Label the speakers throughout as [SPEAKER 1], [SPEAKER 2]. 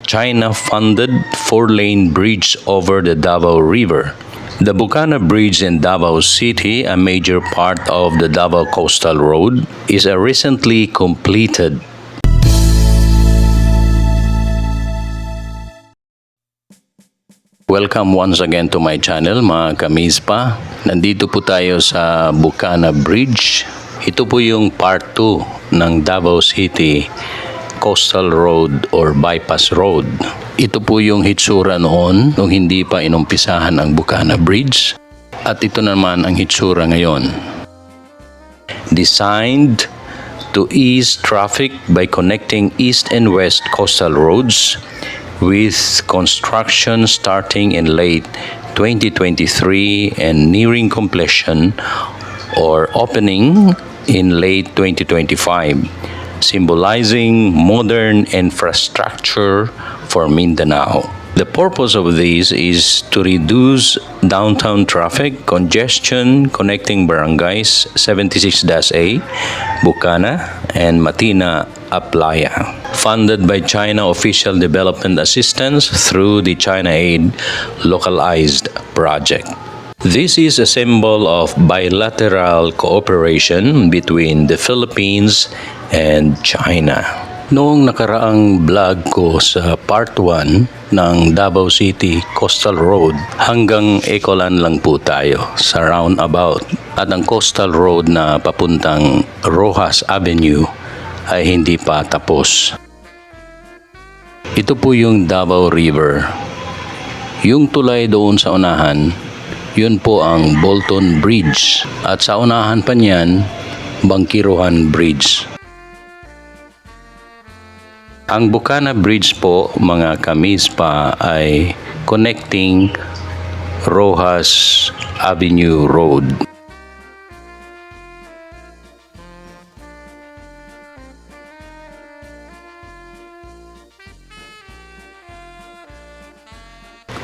[SPEAKER 1] China-funded 4-lane bridge over the Davao River. The Bukana Bridge in Davao City, a major part of the Davao Coastal Road, is a recently completed. Welcome once again to my channel, mga kamispa. Nandito po tayo sa Bukana Bridge. Ito po yung part 2 ng Davao City Coastal Road or Bypass Road. Ito po yung hitsura noon nung hindi pa inumpisahan ang Bukana Bridge. At ito naman ang hitsura ngayon. Designed to ease traffic by connecting east and west coastal roads, with construction starting in late 2023 and nearing completion or opening in late 2025, symbolizing modern infrastructure for Mindanao. The purpose of this is to reduce downtown traffic congestion connecting barangays 76-A, Bukana, and Matina, Aplaya. Funded by China Official Development Assistance through the China Aid Localized Project. This is a symbol of bilateral cooperation between the Philippines and China. Noong nakaraang vlog ko sa part 1 ng Davao City Coastal Road, hanggang Ecolan lang po tayo sa roundabout. At ang Coastal Road na papuntang Rojas Avenue ay hindi pa tapos. Ito po yung Davao River. Yung tulay doon sa unahan, yun po ang Bolton Bridge. At sa unahan pa niyan, Bangkiruhan Bridge. Ang Bukana Bridge po, mga kamispa, ay connecting Rojas Avenue Road.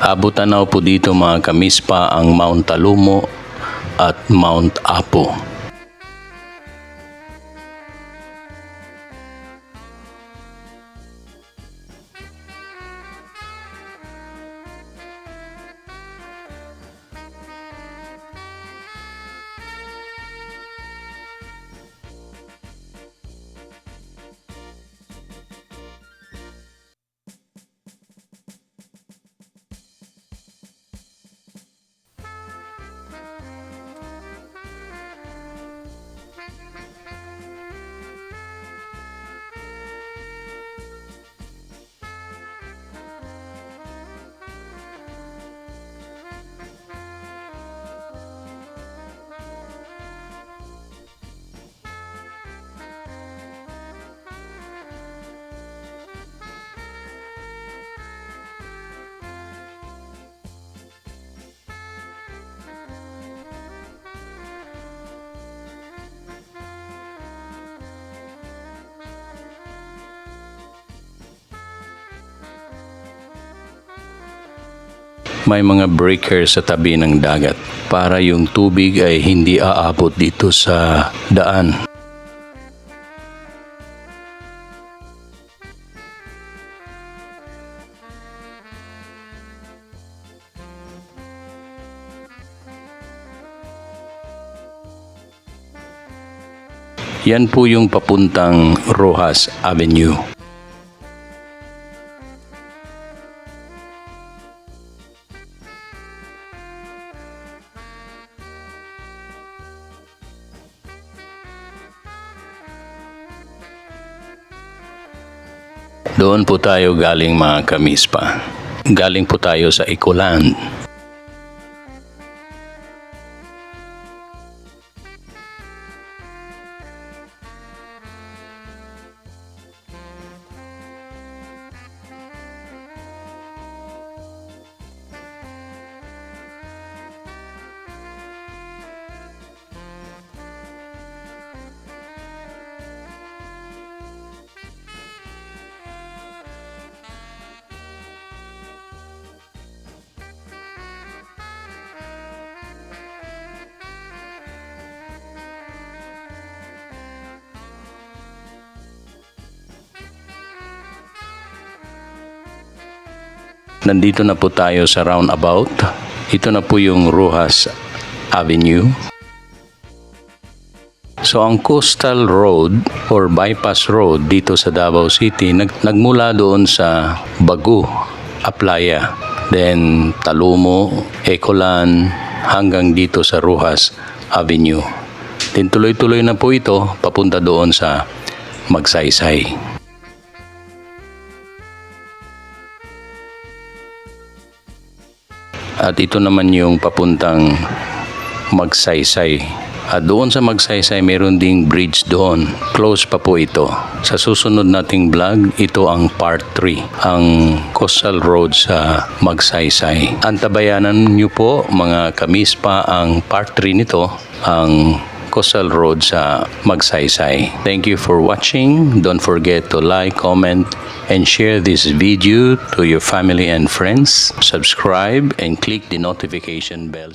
[SPEAKER 1] Abot-tanaw po dito, mga kamispa, ang Mount Talumo at Mount Apo. May mga breakers sa tabi ng dagat para yung tubig ay hindi aabot dito sa daan. Yan po yung papuntang Rojas Avenue. Doon po tayo galing, mga kamispa. Galing po tayo sa Ecolan. Nandito na po tayo sa roundabout. Ito na po yung Rojas Avenue. So ang Coastal Road or Bypass Road dito sa Davao City nagmula doon sa Bagu, Aplaya, then Talumo, Ecolan hanggang dito sa Rojas Avenue. Then tuloy-tuloy na po ito papunta doon sa Magsaysay. At ito naman yung papuntang Magsaysay. At doon sa Magsaysay, meron ding bridge doon. Close pa po ito. Sa susunod nating vlog, ito ang part 3, ang Coastal Road sa Magsaysay. Antabayanan nyo po mga kamispa ang part 3 nito, ang Coastal Road sa Magsaysay. Thank you for watching. Don't forget to like, comment, and share this video to your family and friends. Subscribe and click the notification bell.